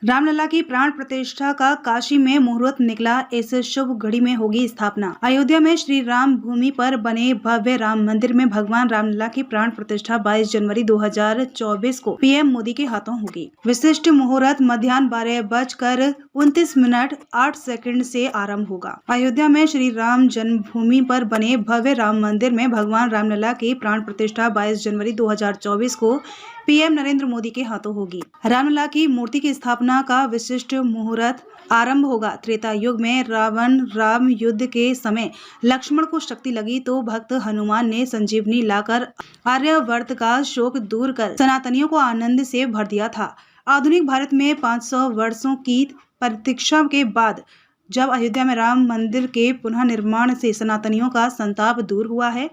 रामलला की प्राण प्रतिष्ठा का काशी में मुहूर्त निकला। इस शुभ घड़ी में होगी स्थापना। अयोध्या में श्री राम भूमि पर बने भव्य राम मंदिर में भगवान रामलला की प्राण प्रतिष्ठा 22 जनवरी 2024 को पीएम मोदी के हाथों होगी। विशिष्ट मुहूर्त मध्याह्न 12:29 से आरंभ होगा। अयोध्या में श्री राम जन्मभूमि पर बने भव्य राम मंदिर में भगवान रामलला की प्राण प्रतिष्ठा 22 जनवरी 2024 को पीएम नरेंद्र मोदी के हाथों होगी। रामलला की मूर्ति की स्थापना का विशिष्ट मुहूर्त आरंभ होगा। त्रेता युग में रावण राम युद्ध के समय लक्ष्मण को शक्ति लगी तो भक्त हनुमान ने संजीवनी लाकर आर्यावर्त का शोक दूर कर सनातनियों को आनंद से भर दिया था। आधुनिक भारत में 500 वर्षों की प्रतीक्षा के बाद जब अयोध्या में राम मंदिर के पुनः निर्माण से सनातनियों का संताप दूर हुआ है,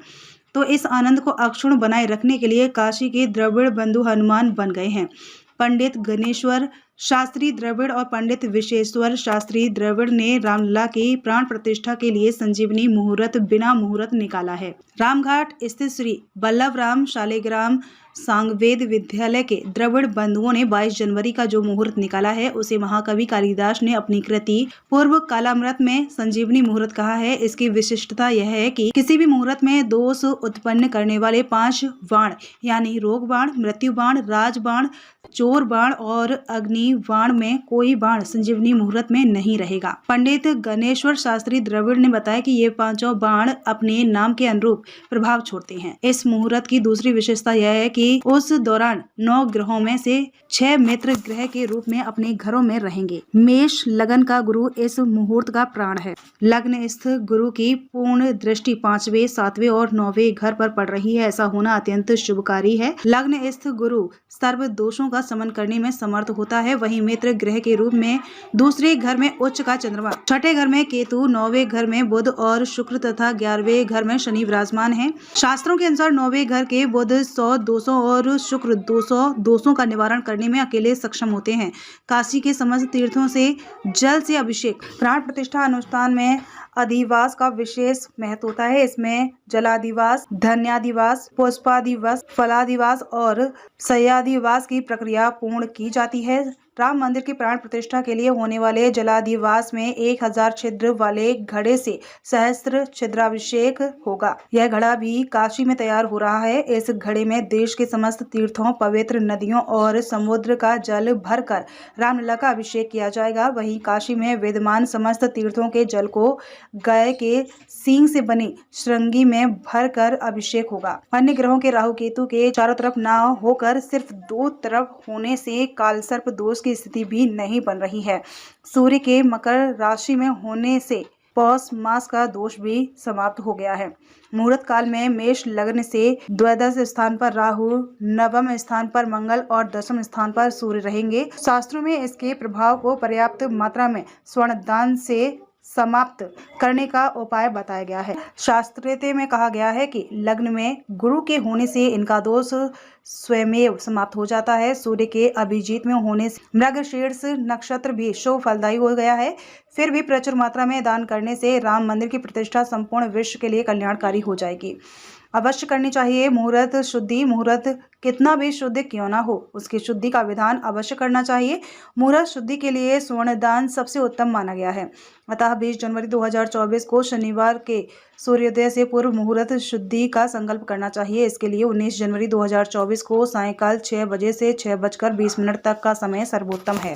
तो इस आनंद को अक्षुण्ण बनाए रखने के लिए काशी के द्रविड़ बंधु हनुमान बन गए हैं। पंडित गणेश्वर शास्त्री द्रविड़ और पंडित विश्वेश्वर शास्त्री द्रविड़ ने रामलला की प्राण प्रतिष्ठा के लिए संजीवनी मुहूर्त बिना मुहूर्त निकाला है। रामघाट स्थित श्री बल्लभराम शालिग्राम सांगवेद विद्यालय के द्रविड़ बंधुओं ने 22 जनवरी का जो मुहूर्त निकाला है, उसे महाकवि कालिदास ने अपनी कृति पूर्व कालामृत में संजीवनी मुहूर्त कहा है। इसकी विशिष्टता यह है कि किसी भी मुहूर्त में दोष उत्पन्न करने वाले 5 बाण यानी रोग बाण, मृत्यु बाण, राज बाण, चोर बाण और अग्नि बाण में कोई बाण संजीवनी मुहूर्त में नहीं रहेगा। पंडित गणेश्वर शास्त्री द्रविड़ ने बताया कि ये 5 बाण अपने नाम के अनुरूप प्रभाव छोड़ते हैं। इस मुहूर्त की दूसरी विशेषता यह है कि उस दौरान 9 ग्रहों में से 6 मित्र ग्रह के रूप में अपने घरों में रहेंगे। मेष लग्न का गुरु इस मुहूर्त का प्राण है। लग्न स्थित गुरु की पूर्ण दृष्टि 5वें, 7वें और 9वें घर पर पड़ रही है। ऐसा होना अत्यंत शुभकारी है। लग्न स्थित गुरु सर्व दोषों का समन करने में समर्थ होता है। वहीं मित्र ग्रह के रूप में दूसरे घर में उच्च का चंद्रमा, 6ठे घर में केतु, 9वें घर में बुध और शुक्र तथा 11वें घर में शनि विराजमान है। शास्त्रों के अनुसार 9वें घर के बुध 100 दोषों और शुक्र 200 दोषों का निवारण करने में अकेले सक्षम होते हैं। काशी के समस्त तीर्थों से जल से अभिषेक, प्राण प्रतिष्ठा अनुष्ठान में अधिवास का विशेष महत्व होता है। इसमें जलाधिवास, धन्याधिवास, पुष्पाधिवास, फलाधिवास और शय्याधिवास की प्रक्रिया पूर्ण की जाती है। राम मंदिर की प्राण प्रतिष्ठा के लिए होने वाले जलाधिवास में 1000 छिद्र वाले घड़े से सहस्त्र छिद्राभिषेक होगा। यह घड़ा भी काशी में तैयार हो रहा है। इस घड़े में देश के समस्त तीर्थों, पवित्र नदियों और समुद्र का जल भरकर रामलला का अभिषेक किया जाएगा। वहीं काशी में विद्यमान समस्त तीर्थों के जल को गाय के सींग से बनी श्रृंगी में भरकर अभिषेक होगा। अन्य ग्रहों के राहु केतु के चारों तरफ न होकर सिर्फ 2 तरफ होने से कालसर्प दोष की स्थिति भी नहीं बन रही है। सूर्य के मकर राशि में होने से पौष मास का दोष भी समाप्त हो गया है। मुहूर्त काल में मेष लग्न से द्वादश स्थान पर राहु, 9वें स्थान पर मंगल और 10वें स्थान पर सूर्य रहेंगे। शास्त्रों में इसके प्रभाव को पर्याप्त मात्रा में स्वर्ण दान से समाप्त करने का उपाय बताया गया है। शास्त्रीय में कहा गया है कि लग्न में गुरु के होने से इनका दोष स्वयमेव समाप्त हो जाता है। सूर्य के अभिजीत में होने से मृगशीर्ष नक्षत्र भी शुभ फलदायी हो गया है। फिर भी प्रचुर मात्रा में दान करने से राम मंदिर की प्रतिष्ठा संपूर्ण विश्व के लिए कल्याणकारी हो जाएगी। अवश्य करनी चाहिए मुहूर्त शुद्धि। मुहूर्त कितना भी शुद्ध क्यों ना हो, उसकी शुद्धि का विधान अवश्य करना चाहिए। मुहूर्त शुद्धि के लिए स्वर्ण दान सबसे उत्तम माना गया है। अतः 20 जनवरी 2024 को शनिवार के सूर्योदय से पूर्व मुहूर्त शुद्धि का संकल्प करना चाहिए। इसके लिए 19 जनवरी 2024 को सायंकाल 6 बजे से 6:20 तक का समय सर्वोत्तम है।